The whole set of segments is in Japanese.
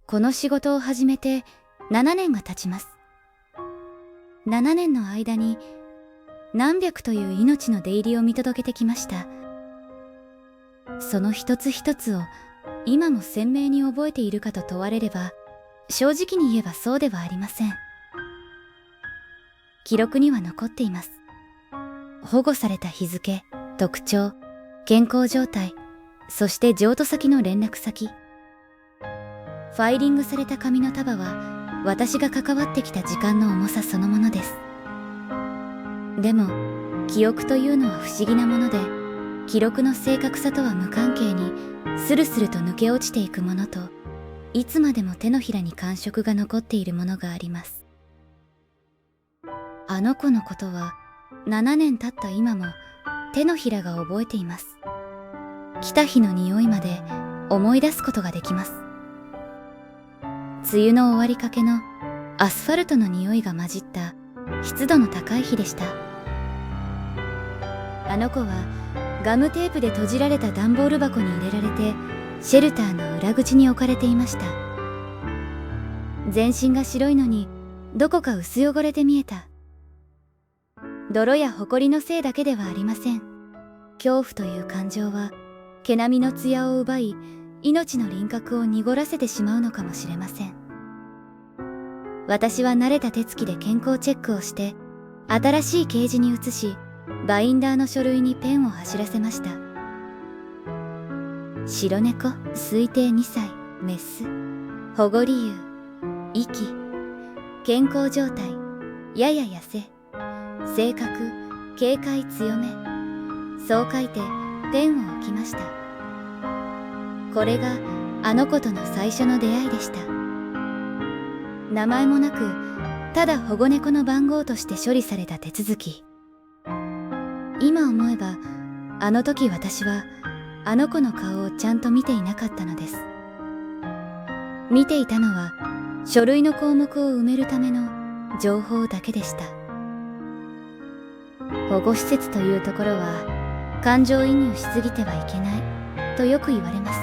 この仕事を始めて7年が経ちます。7年の間に何百という命の出入りを見届けてきました。その一つ一つを今も鮮明に覚えているかと問われれば、正直に言えばそうではありません。記録には残っています。保護された日付、特徴、健康状態、そして譲渡先の連絡先。ファイリングされた紙の束は私が関わってきた時間の重さそのものです。でも記憶というのは不思議なもので、記録の正確さとは無関係にスルスルと抜け落ちていくものと、いつまでも手のひらに感触が残っているものがあります。あの子のことは7年経った今も手のひらが覚えています。来た日の匂いまで思い出すことができます。梅雨の終わりかけのアスファルトの匂いが混じった湿度の高い日でした。あの子はガムテープで閉じられた段ボール箱に入れられてシェルターの裏口に置かれていました。全身が白いのにどこか薄汚れて見えた。泥や埃のせいだけではありません。恐怖という感情は毛並みの艶を奪い、命の輪郭を濁らせてしまうのかもしれません。私は慣れた手つきで健康チェックをして新しいケージに移し、バインダーの書類にペンを走らせました。白猫、推定2歳、メス、保護理由、息、健康状態、やや痩せ、性格、警戒強め。そう書いてペンを置きました。これがあの子との最初の出会いでした。名前もなく、ただ保護猫の番号として処理された手続き。今思えば、あの時私はあの子の顔をちゃんと見ていなかったのです。見ていたのは書類の項目を埋めるための情報だけでした。保護施設というところは感情移入しすぎてはいけないとよく言われます。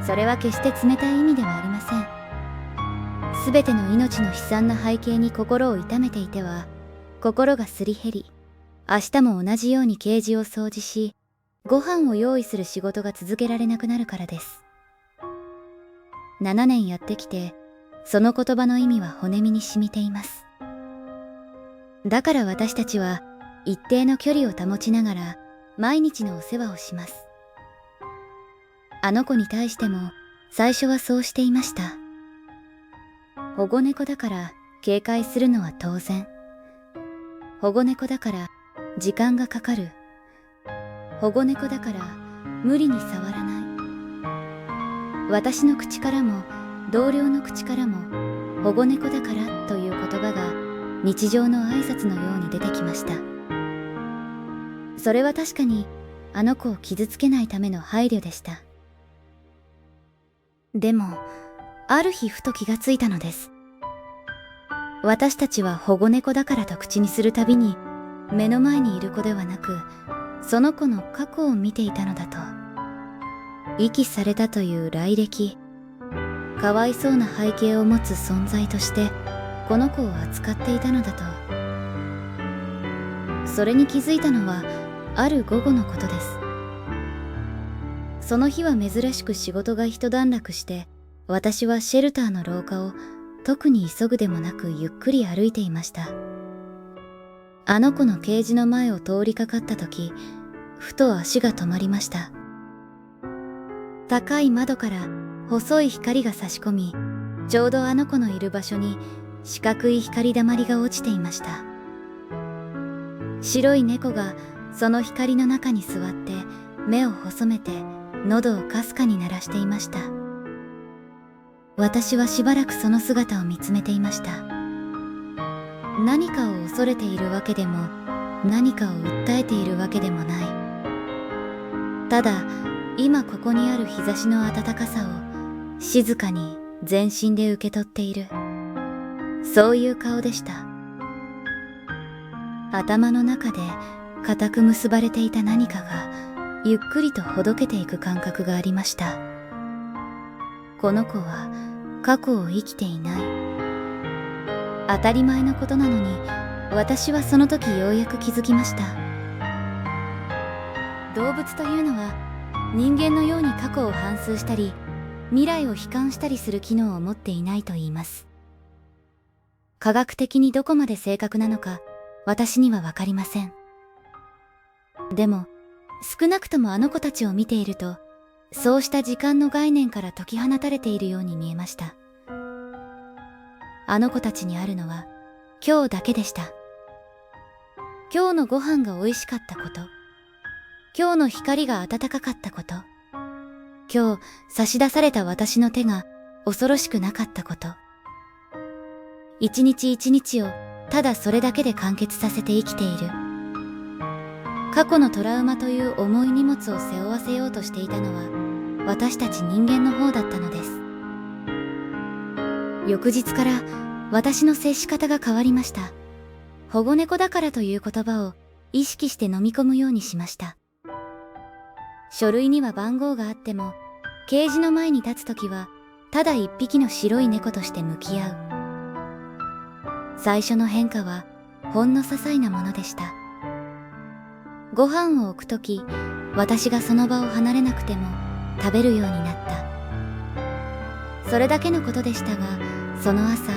それは決して冷たい意味ではありません。すべての命の悲惨な背景に心を痛めていては、心がすり減り、明日も同じようにケージを掃除し、ご飯を用意する仕事が続けられなくなるからです。7年やってきて、その言葉の意味は骨身に染みています。だから私たちは一定の距離を保ちながら毎日のお世話をします。あの子に対しても最初はそうしていました。保護猫だから警戒するのは当然。保護猫だから時間がかかる。保護猫だから無理に触らない。私の口からも同僚の口からも保護猫だからという言葉が日常の挨拶のように出てきました。それは確かにあの子を傷つけないための配慮でした。でもある日ふと気がついたのです。私たちは保護猫だからと口にするたびに目の前にいる子ではなく、その子の過去を見ていたのだと。遺棄されたという来歴、かわいそうな背景を持つ存在としてこの子を扱っていたのだと。それに気づいたのはある午後のことです。その日は珍しく仕事が一段落して、私はシェルターの廊下を特に急ぐでもなくゆっくり歩いていました。あの子のケージの前を通りかかった時、ふと足が止まりました。高い窓から細い光が差し込み、ちょうどあの子のいる場所に四角い光だまりが落ちていました。白い猫がその光の中に座って目を細めて喉をかすかに鳴らしていました。私はしばらくその姿を見つめていました。何かを恐れているわけでも何かを訴えているわけでもない。ただ今ここにある日差しの暖かさを静かに全身で受け取っている、そういう顔でした。頭の中で固く結ばれていた何かがゆっくりとほどけていく感覚がありました。この子は過去を生きていない。当たり前のことなのに、私はその時ようやく気づきました。動物というのは人間のように過去を反芻したり未来を悲観したりする機能を持っていないと言います。科学的にどこまで正確なのか私にはわかりません。でも少なくともあの子たちを見ているとそうした時間の概念から解き放たれているように見えました。あの子たちにあるのは今日だけでした。今日のご飯が美味しかったこと、今日の光が暖かかったこと、今日差し出された私の手が恐ろしくなかったこと。一日一日をただそれだけで完結させて生きている。過去のトラウマという重い荷物を背負わせようとしていたのは私たち人間の方だったのです。翌日から私の接し方が変わりました。保護猫だからという言葉を意識して飲み込むようにしました。書類には番号があっても、ケージの前に立つときはただ一匹の白い猫として向き合う。最初の変化はほんの些細なものでした。ご飯を置くとき、私がその場を離れなくても食べるようになった。それだけのことでしたが、その朝、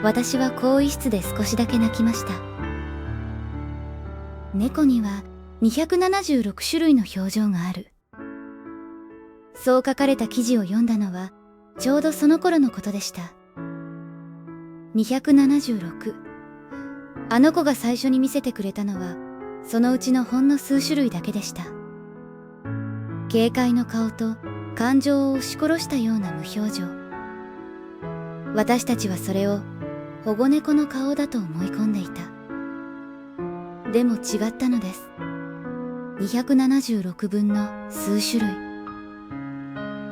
私は更衣室で少しだけ泣きました。猫には276種類の表情がある。そう書かれた記事を読んだのはちょうどその頃のことでした。276。あの子が最初に見せてくれたのはそのうちのほんの数種類だけでした。軽快の顔と感情を押し殺したような無表情。私たちはそれを保護猫の顔だと思い込んでいた。でも違ったのです。276分の数種類。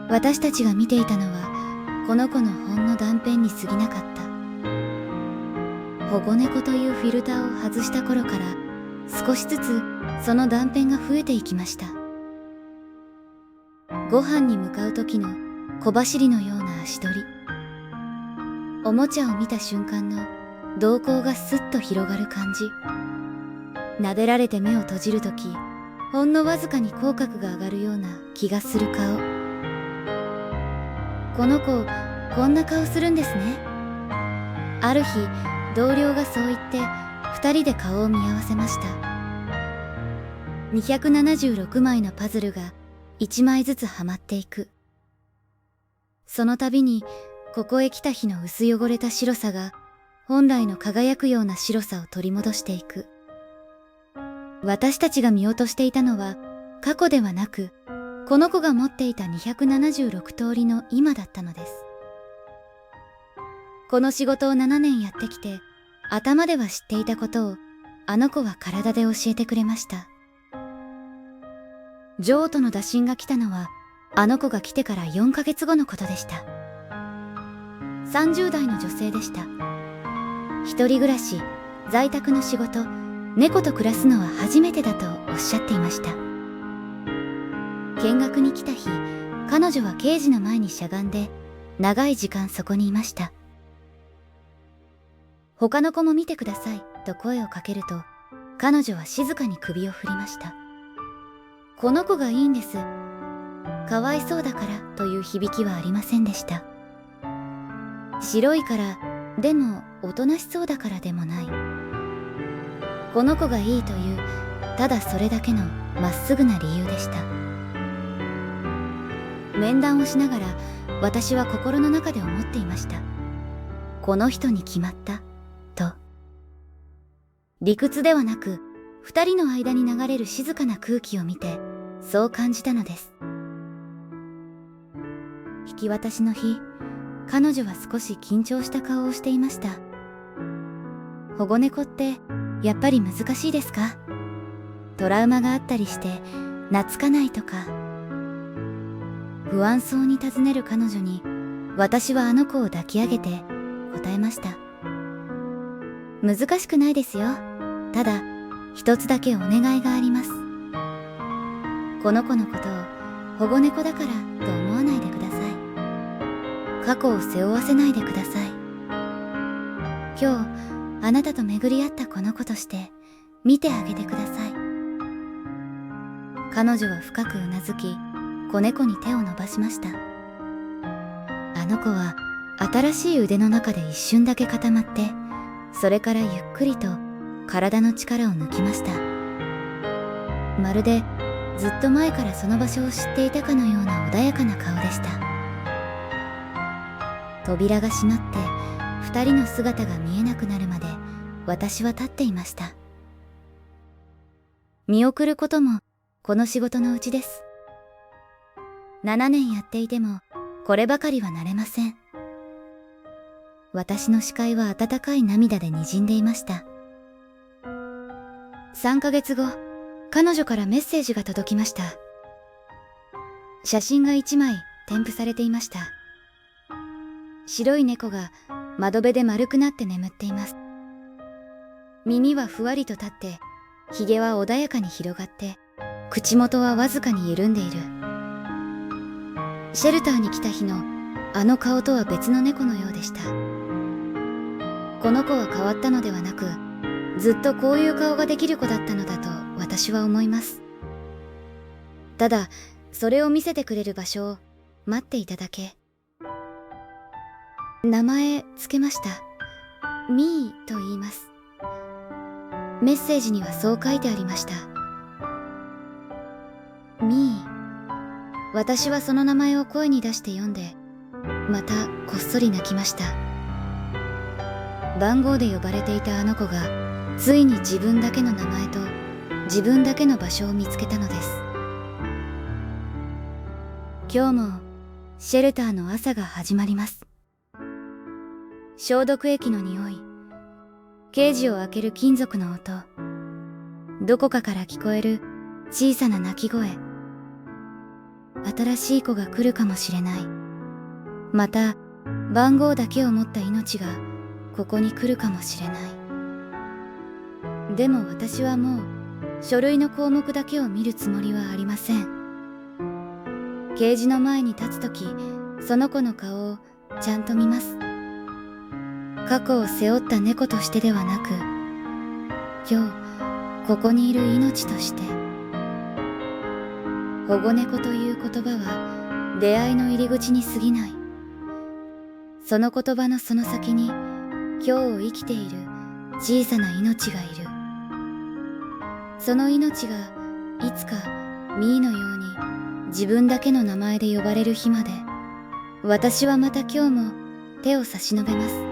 私たちが見ていたのはこの子のほんの断片に過ぎなかった。保護猫というフィルターを外した頃から少しずつその断片が増えていきました。ご飯に向かう時の小走りのような足取り。おもちゃを見た瞬間の瞳孔がスッと広がる感じ。撫でられて目を閉じるとき、ほんのわずかに口角が上がるような気がする顔。この子、こんな顔するんですね。ある日、同僚がそう言って二人で顔を見合わせました。276枚のパズルが1枚ずつはまっていく。その度にここへ来た日の薄汚れた白さが本来の輝くような白さを取り戻していく。私たちが見落としていたのは過去ではなく、この子が持っていた276通りの今だったのです。この仕事を7年やってきて、頭では知っていたことをあの子は体で教えてくれました。譲渡の打診が来たのはあの子が来てから4ヶ月後のことでした。30代の女性でした。一人暮らし、在宅の仕事、猫と暮らすのは初めてだとおっしゃっていました。見学に来た日、彼女はケージの前にしゃがんで長い時間そこにいました。他の子も見てくださいと声をかけると、彼女は静かに首を振りました。この子がいいんです。かわいそうだからという響きはありませんでした。白いから、でもおとなしそうだからでもない。この子がいいという、ただそれだけのまっすぐな理由でした。面談をしながら私は心の中で思っていました。この人に決まったと。理屈ではなく二人の間に流れる静かな空気を見てそう感じたのです。引き渡しの日、彼女は少し緊張した顔をしていました。保護猫ってやっぱり難しいですか？トラウマがあったりして懐かないとか。不安そうに尋ねる彼女に私はあの子を抱き上げて答えました。難しくないですよ。ただ一つだけお願いがあります。この子のことを保護猫だからと思わないでください。過去を背負わせないでください。今日あなたと巡り合ったこの子として見てあげてください。彼女は深くうなずき、子猫に手を伸ばしました。あの子は新しい腕の中で一瞬だけ固まって、それからゆっくりと体の力を抜きました。まるでずっと前からその場所を知っていたかのような穏やかな顔でした。扉が閉まって二人の姿が見えなくなるまで私は立っていました。見送ることもこの仕事のうちです。7年やっていてもこればかりはなれません。私の視界は温かい涙で滲んでいました。3ヶ月後、彼女からメッセージが届きました。写真が1枚添付されていました。白い猫が窓辺で丸くなって眠っています。耳はふわりと立って、ひげは穏やかに広がって、口元はわずかに緩んでいる。シェルターに来た日のあの顔とは別の猫のようでした。この子は変わったのではなく、ずっとこういう顔ができる子だったのだと私は思います。ただ、それを見せてくれる場所を待っていただけ。名前つけました。ミーと言います。メッセージにはそう書いてありました。ミー。私はその名前を声に出して読んで、またこっそり泣きました。番号で呼ばれていたあの子が、ついに自分だけの名前と自分だけの場所を見つけたのです。今日もシェルターの朝が始まります。消毒液の匂い、ケージを開ける金属の音、どこかから聞こえる小さな鳴き声。新しい子が来るかもしれない。また番号だけを持った命がここに来るかもしれない。でも私はもう書類の項目だけを見るつもりはありません。ケージの前に立つとき、その子の顔をちゃんと見ます。過去を背負った猫としてではなく、今日ここにいる命として。保護猫という言葉は出会いの入り口に過ぎない。その言葉のその先に今日を生きている小さな命がいる。その命がいつかミーのように自分だけの名前で呼ばれる日まで、私はまた今日も手を差し伸べます。